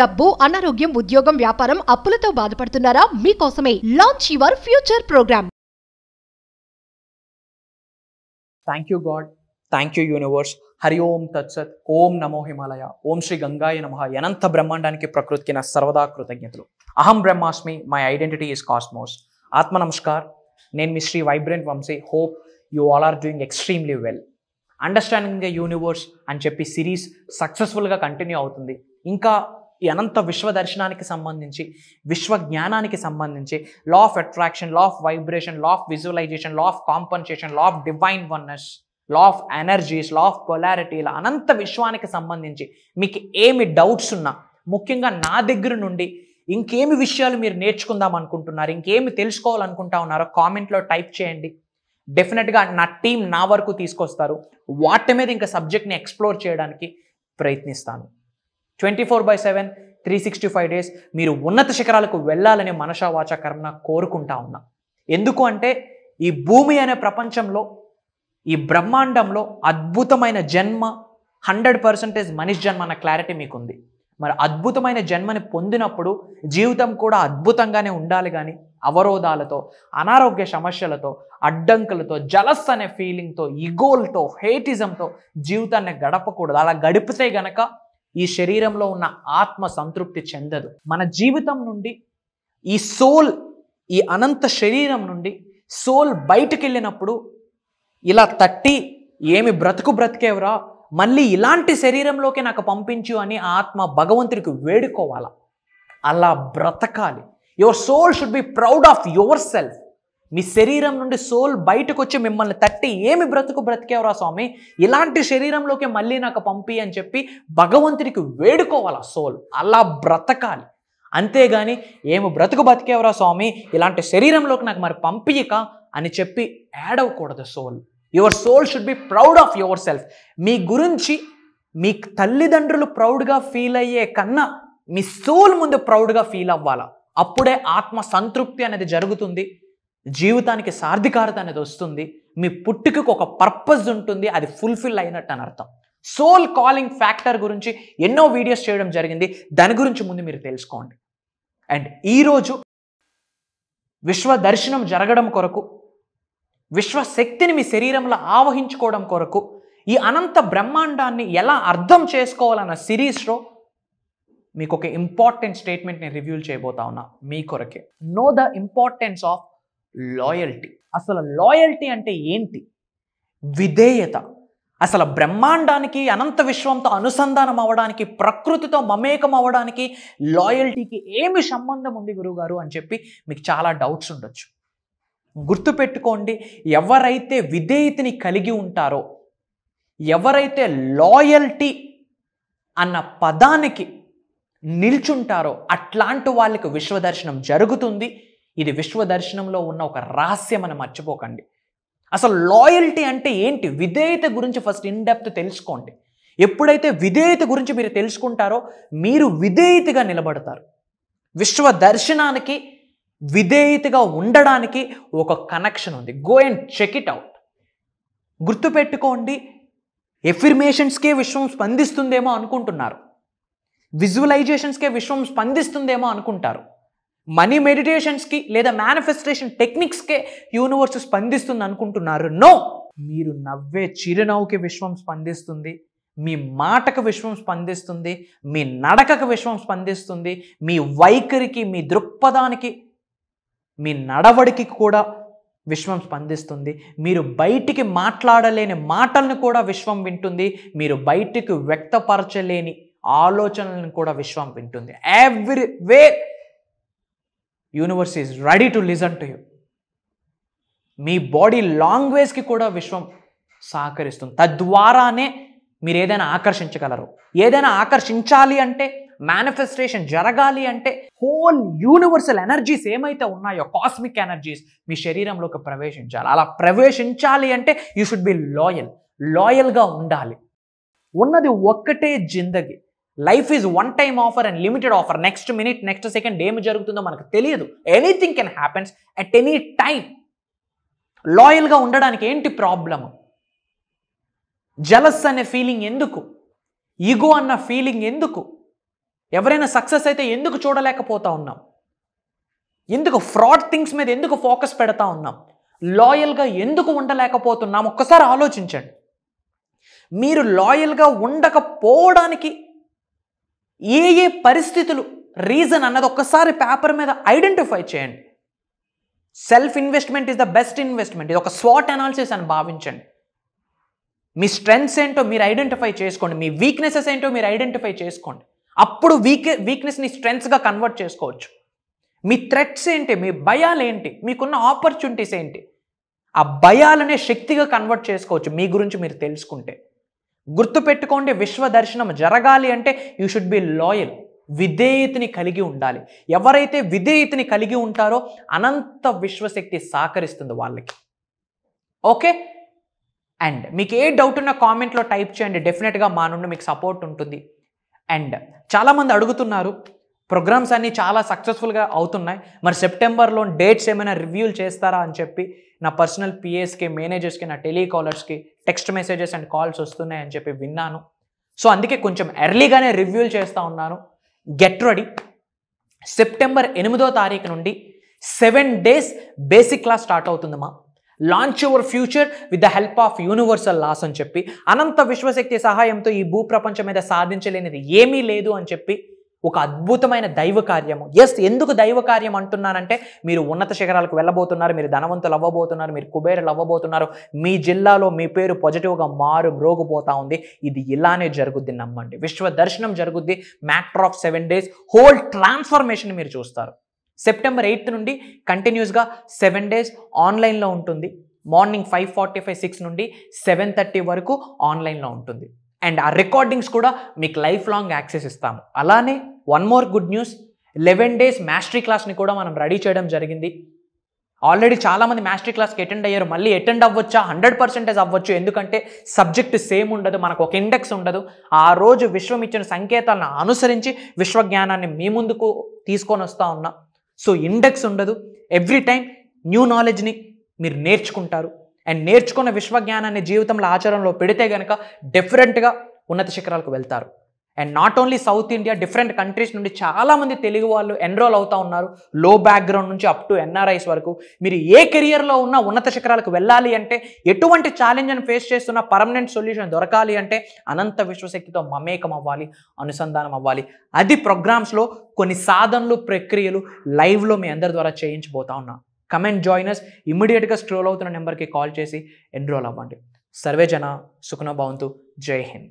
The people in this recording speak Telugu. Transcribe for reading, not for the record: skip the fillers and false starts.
డబ్బు, అనారోగ్యం, ఉద్యోగం, వ్యాపారం, అప్పులతో బాధపడుతున్నారా? మీకోసమే launch your future program. Thank you God, thank you universe. Hari Om తత్సత్. ఓం నమో హిమాలయ. ఓం శ్రీ గంగాయ నమః. అనంత బ్రహ్మాండానికి ప్రకృతికి నా సర్వదా కృతజ్ఞతలు. అహం బ్రహ్మాస్మి, మై ఐడెంటిటీ ఈస్ కాస్మోస్. ఆత్మ నమస్కార్. నేను మీ Shri vibrant Vamsi. Hope you all are doing extremely well. Understanding the universe అని చెప్పి సిరీస్ సక్సెస్ఫుల్గా కంటిన్యూ అవుతుంది. ఇంకా ఈ అనంత విశ్వ దర్శనానికి సంబంధించి, విశ్వ జ్ఞానానికి సంబంధించి, law of attraction, law of vibration, law of visualisation, law of compensation, law of divine oneness, law of energies, law of polarity, ఇలా అనంత విశ్వానికి సంబంధించి మీకు ఏమి డౌట్స్ ఉన్నా, ముఖ్యంగా నా దగ్గర నుండి ఇంకేమి విషయాలు మీరు నేర్చుకుందాం అనుకుంటున్నారు, ఇంకేమి తెలుసుకోవాలనుకుంటా ఉన్నారో కామెంట్లో టైప్ చేయండి. డెఫినెట్గా నా టీం నా వరకు తీసుకొస్తారు. వాటి మీద ఇంకా సబ్జెక్ట్ని ఎక్స్ప్లోర్ చేయడానికి ప్రయత్నిస్తాను. 24/7 365 days మీరు ఉన్నత శిఖరాలకు వెళ్ళాలని మనసా వాచా కర్మన కోరుకుంటా ఉన్నా. ఎందుకు అంటే ఈ భూమి అనే ప్రపంచంలో, ఈ బ్రహ్మాండంలో అద్భుతమైన జన్మ 100% మనిషి జన్మ అన్న క్లారిటీ మీకుంది. మరి అద్భుతమైన జన్మని పొందినప్పుడు జీవితం కూడా అద్భుతంగానే ఉండాలి. కానీ అవరోధాలతో, అనారోగ్య సమస్యలతో, అడ్డంకులతో, జలస్ అనే ఫీలింగ్తో, ఈగోలతో, హేటిజంతో జీవితాన్ని గడపకూడదు. అలా గడిపితే గనక ఈ శరీరంలో ఉన్న ఆత్మ సంతృప్తి చెందదు. మన జీవితం నుండి ఈ సోల్, ఈ అనంత శరీరం నుండి సోల్ బయటకు వెళ్ళినప్పుడు ఇలా తట్టి, ఏమి బ్రతికేవరా, మళ్ళీ ఇలాంటి శరీరంలోకి నాకు పంపించు అని ఆత్మ భగవంతుడికి వేడుకోవాలా. అలా బ్రతకాలి. Your soul should be proud of yourself. మీ శరీరం నుండి సోల్ బయటకు వచ్చి మిమ్మల్ని తట్టి, ఏమి బ్రతికేవరా స్వామి, ఇలాంటి శరీరంలోకి మళ్ళీ నాకు పంపి అని చెప్పి భగవంతుడికి వేడుకోవాలా సోల్. అలా బ్రతకాలి. అంతేగాని ఏమి బ్రతికేవరా స్వామి, ఇలాంటి శరీరంలోకి నాకు మరి పంపియక అని చెప్పి ఏడవకూడదు soul. Your soul should be proud of yourself. మీ గురించి మీ తల్లిదండ్రులు ప్రౌడ్గా ఫీల్ అయ్యే కన్నా మీ సోల్ ముందు ప్రౌడ్గా ఫీల్ అవ్వాలా. అప్పుడే ఆత్మ సంతృప్తి అనేది జరుగుతుంది. జీవితానికి సార్థికారత అనేది వస్తుంది. మీ పుట్టుకకు ఒక పర్పస్ ఉంటుంది. అది ఫుల్ఫిల్ అయినట్టు అని అర్థం. సోల్ కాలింగ్ ఫ్యాక్టర్ గురించి ఎన్నో వీడియోస్ చేయడం జరిగింది. దాని గురించి ముందు మీరు తెలుసుకోండి. అండ్ ఈరోజు విశ్వ దర్శనం జరగడం కొరకు, విశ్వశక్తిని మీ శరీరంలో ఆవహించుకోవడం కొరకు, ఈ అనంత బ్రహ్మాండాన్ని ఎలా అర్థం చేసుకోవాలన్న సిరీస్లో మీకు ఒక ఇంపార్టెంట్ స్టేట్మెంట్ని రివ్యూ చేయబోతా ఉన్నా మీ కొరకే. Know the importance of loyalty. అసలు లాయల్టీ అంటే ఏంటి? విధేయత. అసలు బ్రహ్మాండానికి, అనంత విశ్వంతో అనుసంధానం అవ్వడానికి, ప్రకృతితో మమేకం అవ్వడానికి లాయల్టీకి ఏమి సంబంధం ఉంది గురువుగారు అని చెప్పి మీకు చాలా డౌట్స్ ఉండొచ్చు. గుర్తుపెట్టుకోండి, ఎవరైతే విధేయతని కలిగి ఉంటారో, ఎవరైతే లాయల్టీ అన్న పదానికి నిల్చుంటారో అట్లాంటి వాళ్ళకి విశ్వదర్శనం జరుగుతుంది. ఇది విశ్వదర్శనంలో ఉన్న ఒక రహస్యం అని మర్చిపోకండి. అసలు లాయల్టీ అంటే ఏంటి? విధేయత గురించి ఫస్ట్ ఇన్ డెప్త్ తెలుసుకోండి. ఎప్పుడైతే విధేయత గురించి మీరు తెలుసుకుంటారో మీరు విధేయతగా నిలబడతారు. విశ్వదర్శనానికి, విధేయతగా ఉండడానికి ఒక కనెక్షన్ ఉంది. Go and check it out. గుర్తుపెట్టుకోండి, ఎఫర్మేషన్స్కే విశ్వం స్పందిస్తుందేమో అనుకుంటున్నారు, విజువలైజేషన్స్కే విశ్వం స్పందిస్తుందేమో అనుకుంటారు, మనీ మెడిటేషన్స్కి లేదా మేనిఫెస్టేషన్ టెక్నిక్స్కే యూనివర్స్ స్పందిస్తుంది అనుకుంటున్నారు. నో, మీరు నవ్వే చిరునవ్వుకి విశ్వం స్పందిస్తుంది, మీ మాటకు విశ్వం స్పందిస్తుంది, మీ నడకకు విశ్వం స్పందిస్తుంది, మీ వైఖరికి, మీ దృక్పథానికి, మీ నడవడికి కూడా విశ్వం స్పందిస్తుంది. మీరు బయటికి మాట్లాడలేని మాటలను కూడా విశ్వం వింటుంది. మీరు బయటికి వ్యక్తపరచలేని ఆలోచనలను కూడా విశ్వం వింటుంది. Everywhere universe is ready to listen to you. మీ బాడీ లాంగ్వేజ్కి కూడా విశ్వం సహకరిస్తుంది. తద్వారానే మీరు ఏదైనా ఆకర్షించగలరు. ఏదైనా ఆకర్షించాలి అంటే, మేనిఫెస్టేషన్ జరగాలి అంటే, హోల్ యూనివర్సల్ ఎనర్జీస్ ఏమైతే ఉన్నాయో, కాస్మిక్ ఎనర్జీస్ మీ శరీరంలోకి ప్రవేశించాలి. అలా ప్రవేశించాలి అంటే యూ షుడ్ బి లాయల్గా ఉండాలి. ఉన్నది ఒక్కటే జిందగీ. Life is one time offer and limited offer. Next minute, next second ఏమి జరుగుతుందో మనకు తెలియదు. Anything can happens at any time. లాయల్గా ఉండడానికి ఏంటి ప్రాబ్లము? జలస్ అనే ఫీలింగ్ ఎందుకు? ఈగో అన్న ఫీలింగ్ ఎందుకు? ఎవరైనా సక్సెస్ అయితే ఎందుకు చూడలేకపోతా ఉన్నాం? ఎందుకు ఫ్రాడ్ థింగ్స్ మీద ఎందుకు ఫోకస్ పెడతా ఉన్నాం? లాయల్గా ఎందుకు ఉండలేకపోతున్నాం? ఒక్కసారి ఆలోచించండి. మీరు లాయల్గా ఉండకపోవడానికి ఏ ఏ పరిస్థితులు రీజన్ అన్నది ఒక్కసారి పేపర్ మీద ఐడెంటిఫై చేయండి. Self investment is the best investment. ఇది ఒక స్వాట్ అనాలిసిస్ అని భావించండి. మీ స్ట్రెంగ్స్ ఏంటో మీరు ఐడెంటిఫై చేసుకోండి, మీ వీక్నెసెస్ ఏంటో మీరు ఐడెంటిఫై చేసుకోండి. అప్పుడు వీక్నెస్ని స్ట్రెంగ్స్గా కన్వర్ట్ చేసుకోవచ్చు. మీ థ్రెట్స్ ఏంటి, మీ భయాలు ఏంటి, మీకున్న ఆపర్చునిటీస్ ఏంటి, ఆ భయాలనే శక్తిగా కన్వర్ట్ చేసుకోవచ్చు మీ గురించి మీరు తెలుసుకుంటే. గుర్తుపెట్టుకోండి, విశ్వ దర్శనం జరగాలి అంటే యూ షుడ్ బి లాయల్. విధేయతని కలిగి ఉండాలి. ఎవరైతే విధేయతని కలిగి ఉంటారో అనంత విశ్వశక్తి సహకరిస్తుంది వాళ్ళకి. ఓకే, అండ్ మీకు ఏ డౌట్ ఉన్నా కామెంట్లో టైప్ చేయండి. డెఫినెట్గా మా నుండి మీకు సపోర్ట్ ఉంటుంది. అండ్ చాలామంది అడుగుతున్నారు, ప్రోగ్రామ్స్ అన్నీ చాలా సక్సెస్ఫుల్గా అవుతున్నాయి, మరి సెప్టెంబర్లో డేట్స్ ఏమైనా రివ్యూలు చేస్తారా అని చెప్పి నా పర్సనల్ పిఎస్కి, మేనేజర్స్కి, నా టెలికాలర్స్కి టెక్స్ట్ మెసేజెస్ అండ్ కాల్స్ వస్తున్నాయి అని చెప్పి విన్నాను. సో అందుకే కొంచెం ఎర్లీగానే రివ్యూలు చేస్తూ ఉన్నాను. Get ready. సెప్టెంబర్ 8వ తారీఖు నుండి 7 days బేసిక్ క్లాస్ స్టార్ట్ అవుతుందమ్మా. Launch your future with the help of universal laws అని చెప్పి, అనంత విశ్వశక్తి సహాయంతో ఈ భూప్రపంచం మీద సాధించలేనిది ఏమీ లేదు అని చెప్పి ఒక అద్భుతమైన దైవ కార్యము. ఎస్, ఎందుకు దైవ కార్యం అంటున్నానంటే, మీరు ఉన్నత శిఖరాలకు వెళ్ళబోతున్నారు, మీరు ధనవంతులు అవ్వబోతున్నారు, మీరు కుబేరులు అవ్వబోతున్నారు, మీ జిల్లాలో మీ పేరు పాజిటివ్గా మ్రోగిపోతా ఉంది. ఇది ఇలానే జరుగుద్ది, నమ్మండి. విశ్వ దర్శనం జరుగుద్ది. Matter of 7 days whole transformation మీరు చూస్తారు. సెప్టెంబర్ 8th నుండి కంటిన్యూస్గా 7 days ఆన్లైన్లో ఉంటుంది. మార్నింగ్ 5:45, 6 నుండి 7:30 వరకు ఆన్లైన్లో ఉంటుంది. అండ్ ఆ రికార్డింగ్స్ కూడా మీకు లైఫ్ లాంగ్ యాక్సెస్ ఇస్తాము. అలానే one more good news, 11 days mastery క్లాస్ని కూడా మనం రెడీ చేయడం జరిగింది. ఆల్రెడీ చాలామంది మాస్టరీ క్లాస్కి అటెండ్ అయ్యారు. మళ్ళీ అటెండ్ అవ్వచ్చా? 100% అవ్వచ్చు. ఎందుకంటే సబ్జెక్ట్ సేమ్ ఉండదు, మనకు ఒక ఇండెక్స్ ఉండదు. ఆ రోజు విశ్వం ఇచ్చిన సంకేతాలను అనుసరించి విశ్వజ్ఞానాన్ని మీ ముందుకు తీసుకొని వస్తూ ఉన్నా. సో ఇండెక్స్ ఉండదు. ఎవ్రీ టైం న్యూ నాలెడ్జ్ని మీరు నేర్చుకుంటారు. అండ్ నేర్చుకున్న విశ్వజ్ఞానాన్ని జీవితంలో ఆచరణలో పెడితే కనుక డెఫినెట్గా ఉన్నత శిఖరాలకు వెళ్తారు. And not only south India, different countries నుండి చాలామంది తెలుగు వాళ్ళు ఎన్రోల్ అవుతూ ఉన్నారు. లో బ్యాక్గ్రౌండ్ నుంచి అప్ టు NRIs వరకు. మీరు ఏ కెరియర్లో ఉన్నా ఉన్నత శిఖరాలకు వెళ్ళాలి అంటే, ఎటువంటి ఛాలెంజ్ని ఫేస్ చేస్తున్న పర్మనెంట్ సొల్యూషన్ దొరకాలి అంటే అనంత విశ్వశక్తితో మమేకం అవ్వాలి, అనుసంధానం అవ్వాలి. అది ప్రోగ్రామ్స్లో కొన్ని సాధనలు, ప్రక్రియలు లైవ్లో మీ అందరి ద్వారా చేయించబోతా ఉన్నా. కమెంట్ జాయినర్స్ ఇమ్మీడియట్గా స్క్రోల్ అవుతున్న నెంబర్కి కాల్ చేసి ఎన్రోల్ అవ్వండి. సర్వే జన సుఖనో భవంతు. జై హింద్.